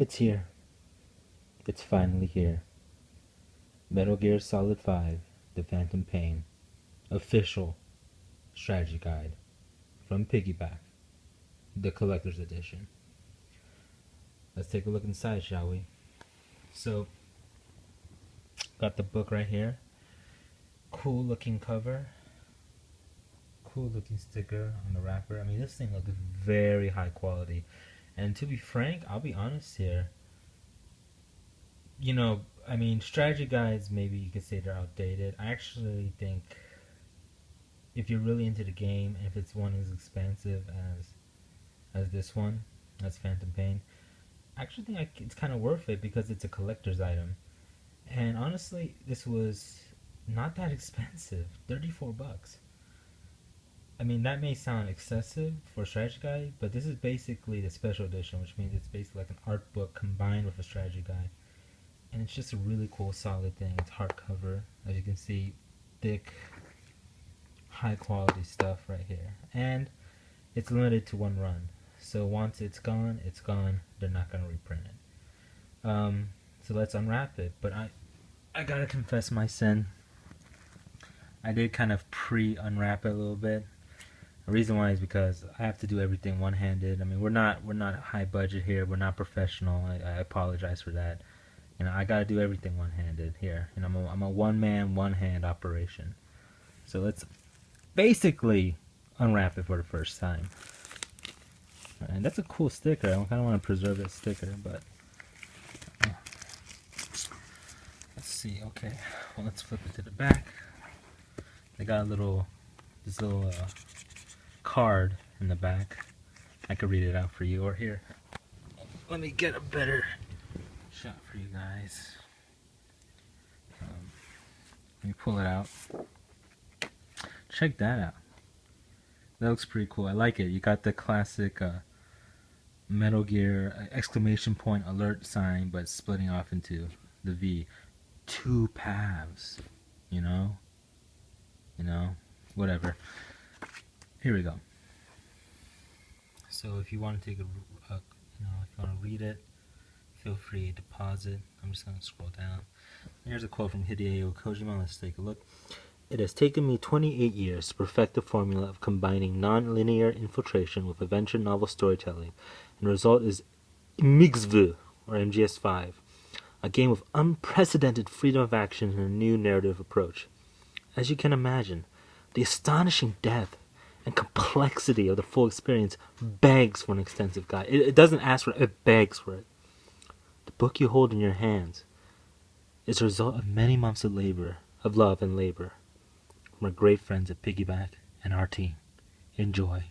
It's here. It's finally here. Metal Gear Solid 5, The Phantom Pain. Official strategy guide from Piggyback, the collector's edition. Let's take a look inside, shall we? So, got the book right here. Cool looking cover. Cool looking sticker on the wrapper. I mean, this thing looks very high quality. And to be frank, I'll be honest here. I mean, strategy guides, maybe you could say they're outdated. I actually think if you're really into the game, and if it's one as expensive as this one, as Phantom Pain, I actually think it's kind of worth it because it's a collector's item. And honestly, this was not that expensive, 34 bucks. I mean, that may sound excessive for a strategy guide, but this is basically the special edition, which means it's basically like an art book combined with a strategy guide. And it's just a really cool, solid thing. It's hardcover, as you can see, thick, high quality stuff right here. And it's limited to one run. So once it's gone, it's gone. They're not going to reprint it. So let's unwrap it. But I gotta confess my sin. I did kind of pre-unwrap it a little bit. The reason why is because I have to do everything one-handed. I mean, we're not high budget here. We're not professional. I apologize for that. I gotta do everything one-handed here. I'm a one-man, one-hand operation. So let's basically unwrap it for the first time. And that's a cool sticker. I kind of want to preserve that sticker, but let's see. Okay, well, let's flip it to the back. They got this little card in the back. I could read it out for you, or here. Let me get a better shot for you guys. Let me pull it out. Check that out. That looks pretty cool. I like it. You got the classic Metal Gear exclamation point alert sign, but splitting off into the V. Two paths. Whatever. Here we go. So if you want to take if you want to read it, feel free to pause it. I'm just going to scroll down. Here's a quote from Hideo Kojima. Let's take a look. It has taken me 28 years to perfect the formula of combining non-linear infiltration with adventure novel storytelling, and the result is Mgsv, or Mgsv, a game with unprecedented freedom of action and a new narrative approach. As you can imagine, the astonishing depth and complexity of the full experience begs for an extensive guide. It doesn't ask for it, it begs for it. The book you hold in your hands is a result of many months of love and labor, from our great friends at Piggyback and our team. Enjoy.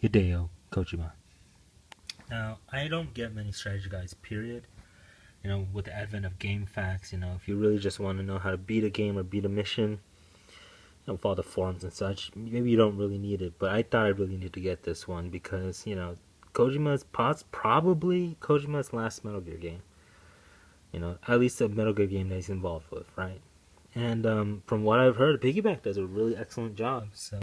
Hideo Kojima. Now, I don't get many strategy guides, period. With the advent of game facts, if you really just want to know how to beat a game or beat a mission, with all the forums and such, maybe you don't really need it. But I thought I really needed to get this one because, Kojima's probably Kojima's last Metal Gear game. At least a Metal Gear game that he's involved with, right? And from what I've heard, Piggyback does a really excellent job. So,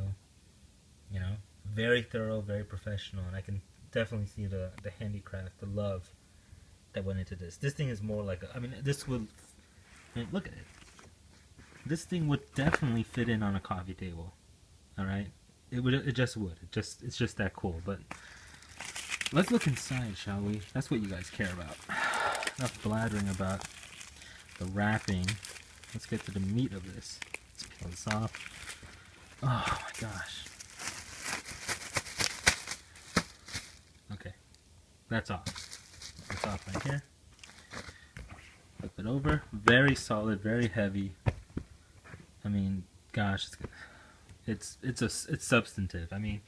very thorough, very professional, and I can definitely see the handicraft, the love that went into this. This thing is more like look at it. This thing would definitely fit in on a coffee table. All right, it just would. It's just that cool. But let's look inside, shall we? That's what you guys care about. Enough blathering about the wrapping. Let's get to the meat of this. Let's peel this off. Oh my gosh. Okay, that's off. That's off right here. Flip it over. Very solid, very heavy. I mean, gosh, it's substantive. I mean,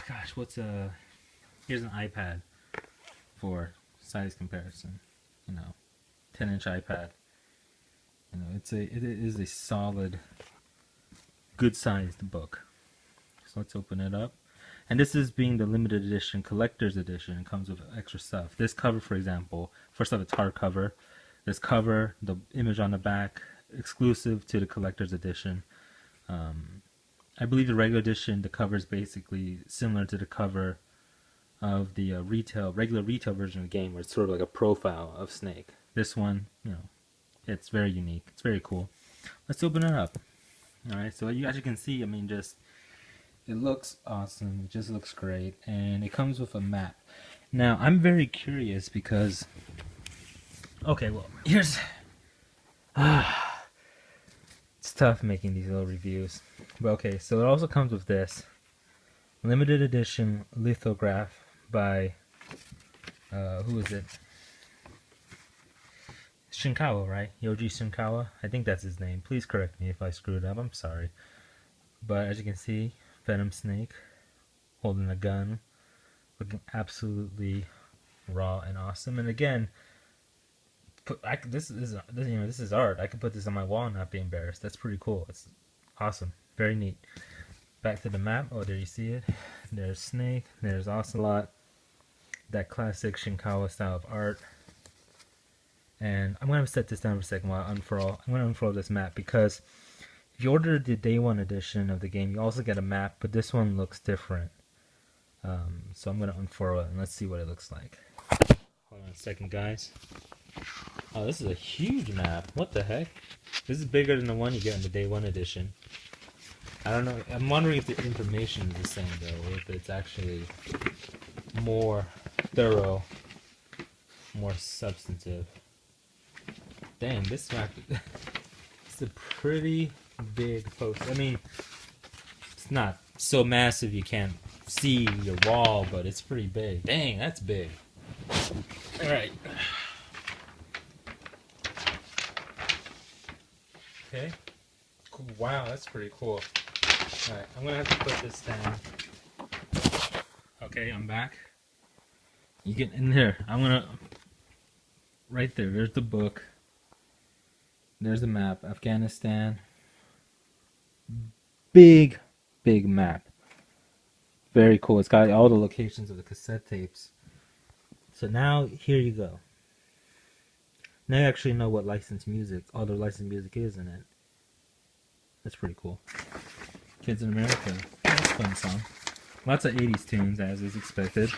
gosh, here's an iPad for size comparison. 10-inch iPad. It is a solid, good-sized book. So let's open it up. And this is being the limited edition, collector's edition. It comes with extra stuff. This cover, for example, first off, it's hardcover. This cover, the image on the back, exclusive to the collector's edition. I believe the regular edition, the cover is basically similar to the cover of the regular retail version of the game, where it's sort of like a profile of Snake. This one, you know, it's very unique. It's very cool. Let's open it up. All right, so as you can see, I mean, just it looks awesome. It just looks great, and it comes with a map. Now, I'm very curious because, okay, well, here's it's tough making these little reviews, but okay, so it also comes with this limited edition lithograph by who is it? Shinkawa, right? Yoji Shinkawa. I think that's his name. Please correct me if I screwed up. I'm sorry. But as you can see, Venom Snake holding a gun, looking absolutely raw and awesome. And again, this is art. I could put this on my wall and not be embarrassed. That's pretty cool. It's awesome. Very neat. Back to the map. Oh, there you see it. There's Snake. There's Ocelot. That classic Shinkawa style of art. And I'm going to set this down for a second while I unfurl. I'm going to unfurl this map because if you order the day one edition of the game, you also get a map, but this one looks different. So I'm going to unfurl it and let's see what it looks like. Hold on a second, guys. Oh, this is a huge map. What the heck? This is bigger than the one you get in the day one edition. I don't know. I'm wondering if the information is the same though, or if it's actually more thorough, more substantive. Dang, this map is a pretty big post. I mean, it's not so massive you can't see your wall, but it's pretty big. Dang, that's big. Alright. Okay. Cool. Wow, that's pretty cool. Alright, I'm gonna have to put this down. Okay, I'm back. You get in here. I'm gonna... Right there, there's the book. There's the map. Afghanistan. Big map. Very cool. It's got all the locations of the cassette tapes. So now, here you go. Now you actually know what licensed music, all the licensed music is in it. That's pretty cool. Kids in America. That's a fun song. Lots of 80s tunes, as is expected.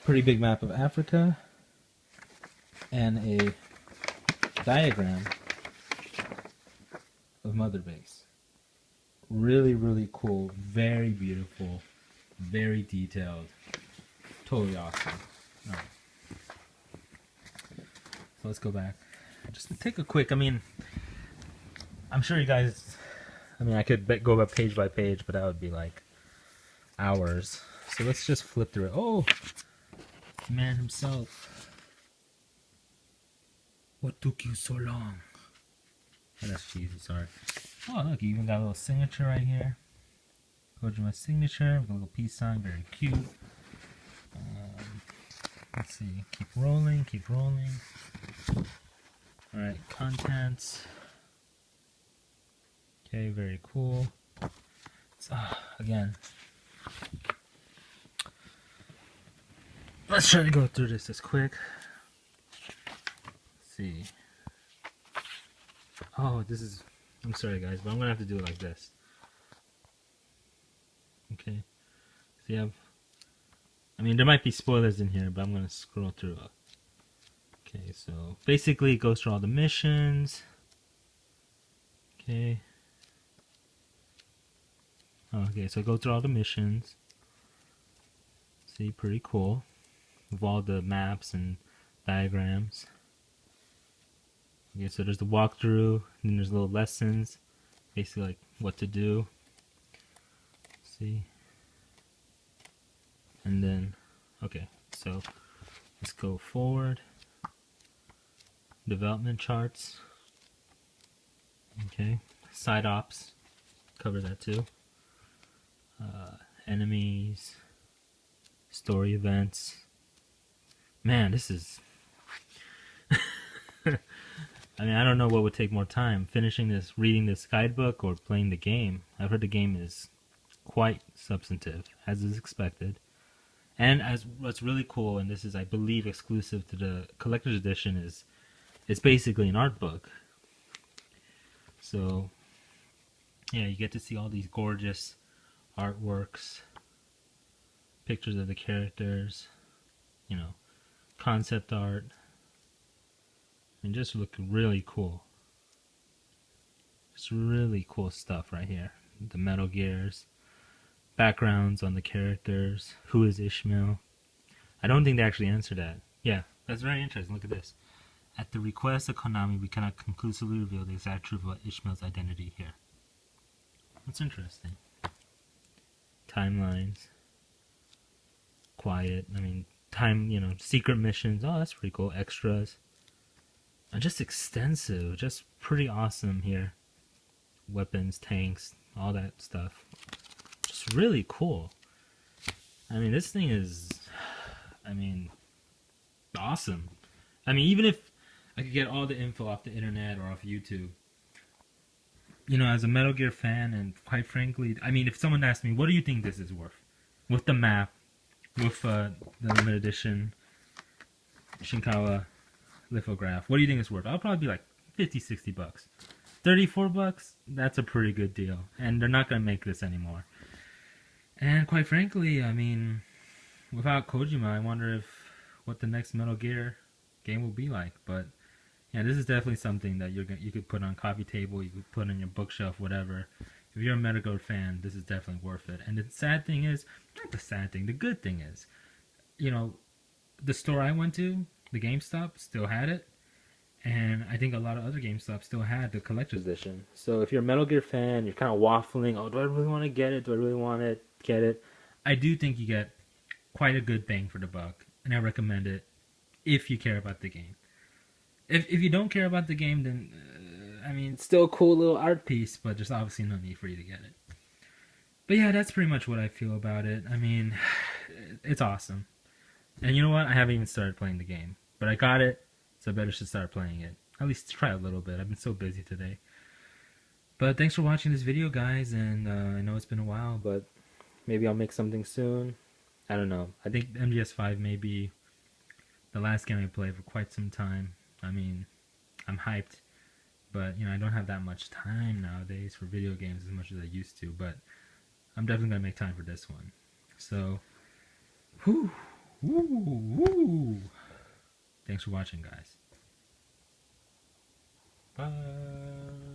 Pretty big map of Africa. And a diagram of Mother Base. Really, really cool. Very beautiful. Very detailed. Totally awesome. Alright. So let's go back. Just to take a quick, I mean, I'm sure you guys, I mean, I could go up page by page, but that would be like hours. So let's just flip through it. Oh, the man himself. What took you so long? Oh, that's cheesy, sorry. Oh, look, you even got a little signature right here. Kojima's signature, with a little peace sign, very cute. Let's see, keep rolling, keep rolling. Alright, contents. Okay, very cool. So, again, let's try to go through this as quick. Let's see. Oh, this is, I'm sorry guys, but I'm gonna have to do it like this. Okay. So you have, I mean, there might be spoilers in here, but I'm gonna scroll through it. Okay, so basically it goes through all the missions. Okay. Okay, so go through all the missions. See, pretty cool. With all the maps and diagrams. Okay, so there's the walkthrough, and then there's little lessons. Basically like what to do. See? And then, okay, so let's go forward. Development charts. Okay, side ops. Cover that too. Enemies. Story events. Man, this is... I mean, I don't know what would take more time. Finishing this, reading this guidebook, or playing the game. I've heard the game is quite substantive, as is expected. And as what's really cool, and this is, I believe, exclusive to the collector's edition, is it's basically an art book. So, yeah, you get to see all these gorgeous artworks. pictures of the characters, you know, concept art, and just look really cool. It's really cool stuff right here. The Metal Gears, backgrounds on the characters, who is Ishmael. I don't think they actually answered that. Yeah, that's very interesting. Look at this. At the request of Konami, we cannot conclusively reveal the exact truth about Ishmael's identity here. That's interesting. Timelines. Quiet. I mean, secret missions. Oh, that's pretty cool. Extras. And just extensive. Just pretty awesome here. Weapons, tanks, all that stuff. Just really cool. I mean, this thing is, awesome. I mean, even if I could get all the info off the internet or off YouTube, as a Metal Gear fan, and quite frankly, I mean, if someone asked me, what do you think this is worth? With the map, with the limited edition Shinkawa lithograph, what do you think it's worth? I'll probably be like $50-$60. $34, that's a pretty good deal. And they're not going to make this anymore. And quite frankly, I mean, without Kojima, I wonder what the next Metal Gear game will be like. But yeah, this is definitely something that you could put on a coffee table, you could put on your bookshelf, whatever. If you're a Metal Gear fan, this is definitely worth it. And the sad thing is, not the sad thing, the good thing is, the store I went to, the GameStop, still had it. And I think a lot of other GameStop still had the collector's edition. So if you're a Metal Gear fan, you're kind of waffling, oh, do I really want to get it? Do I really want to get it? I do think you get quite a good bang for the buck. And I recommend it if you care about the game. If you don't care about the game, then, it's still a cool little art piece, but there's obviously no need for you to get it. But yeah, that's pretty much what I feel about it. I mean, it's awesome. And you know what? I haven't even started playing the game. But I got it. So I better should start playing it. At least try a little bit. I've been so busy today. But thanks for watching this video, guys. And I know it's been a while, but maybe I'll make something soon. I don't know. I think Mgsv may be the last game I play for quite some time. I mean, I'm hyped. But, I don't have that much time nowadays for video games as much as I used to. But I'm definitely going to make time for this one. So, thanks for watching, guys. Bye.